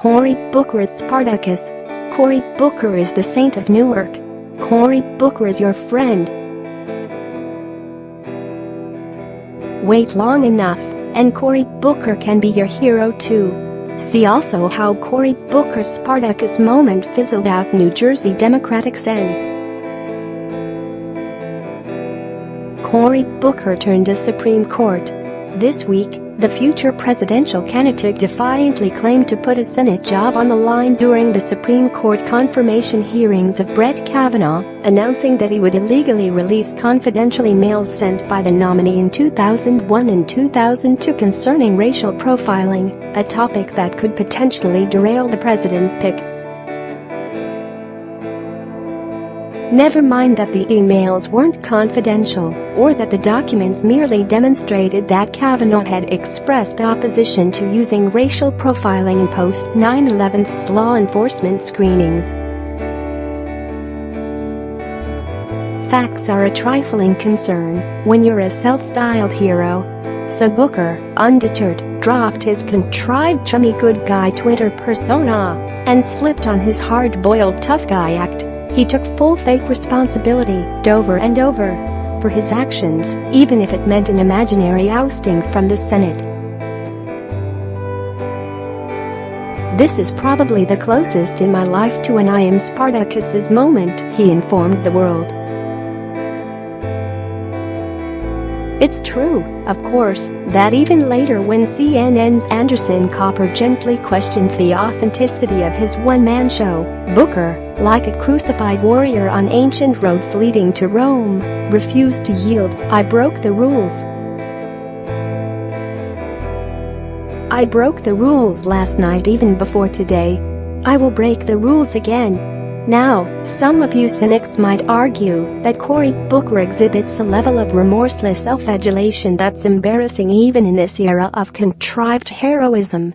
Cory Booker is Spartacus. Cory Booker is the saint of Newark. Cory Booker is your friend. Wait long enough, and Cory Booker can be your hero too. See also how Cory Booker's Spartacus moment fizzled out New Jersey Democratic Sen. Cory Booker turned to Supreme Court. This week, the future presidential candidate defiantly claimed to put a Senate job on the line during the Supreme Court confirmation hearings of Brett Kavanaugh, announcing that he would illegally release confidential emails sent by the nominee in 2001 and 2002 concerning racial profiling, a topic that could potentially derail the president's pick. Never mind that the emails weren't confidential, or that the documents merely demonstrated that Kavanaugh had expressed opposition to using racial profiling in post-9/11 law enforcement screenings. Facts are a trifling concern when you're a self-styled hero. So Booker, undeterred, dropped his contrived chummy good guy Twitter persona and slipped on his hard-boiled tough guy act. He took full fake responsibility, over and over, for his actions, even if it meant an imaginary ousting from the Senate. "This is probably the closest in my life to an I am Spartacus's moment," he informed the world. It's true, of course, that even later when CNN's Anderson Cooper gently questioned the authenticity of his one-man show, Booker, like a crucified warrior on ancient roads leading to Rome, refused to yield. "I broke the rules. I broke the rules last night even before today. I will break the rules again." Now, some of you cynics might argue that Cory Booker exhibits a level of remorseless self-flagellation that's embarrassing even in this era of contrived heroism.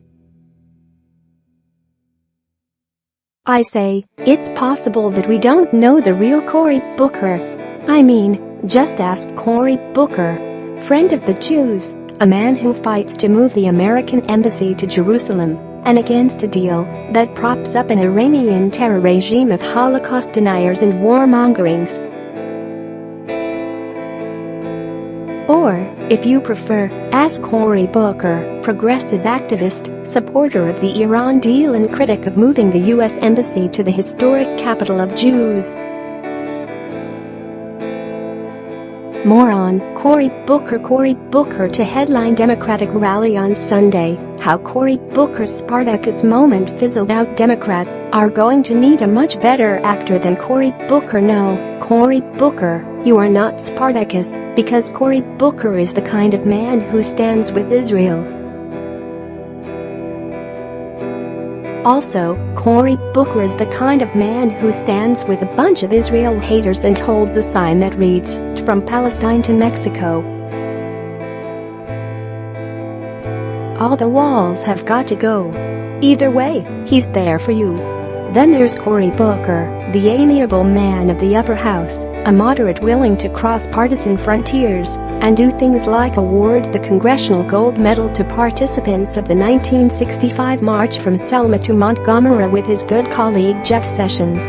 I say, it's possible that we don't know the real Cory Booker. I mean, just ask Cory Booker, friend of the Jews, a man who fights to move the American embassy to Jerusalem, and against a deal that props up an Iranian terror regime of Holocaust deniers and warmongerings. Or, if you prefer, ask Cory Booker, progressive activist, supporter of the Iran deal and critic of moving the U.S. embassy to the historic capital of Jews. More on Cory Booker to headline Democratic rally on Sunday. How Cory Booker's Spartacus moment fizzled out. Democrats are going to need a much better actor than Cory Booker. No, Cory Booker, you are not Spartacus, because Cory Booker is the kind of man who stands with Israel. Also, Cory Booker is the kind of man who stands with a bunch of Israel haters and holds a sign that reads, "From Palestine to Mexico." All the walls have got to go. Either way, he's there for you. Then there's Cory Booker, the amiable man of the upper house, a moderate willing to cross partisan frontiers and do things like award the Congressional Gold Medal to participants of the 1965 March from Selma to Montgomery with his good colleague Jeff Sessions.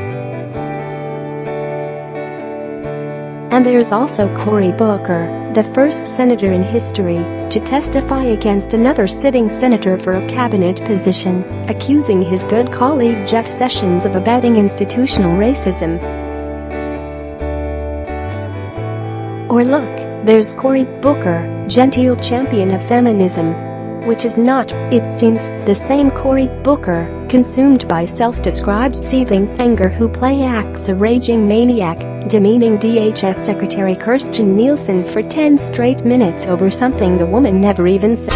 And there's also Cory Booker, the first senator in history to testify against another sitting senator for a cabinet position, accusing his good colleague Jeff Sessions of abetting institutional racism. Or look, there's Cory Booker, genteel champion of feminism. Which is not, it seems, the same Cory Booker, consumed by self-described seething anger who play acts a raging maniac, demeaning DHS Secretary Kirstjen Nielsen for 10 straight minutes over something the woman never even said.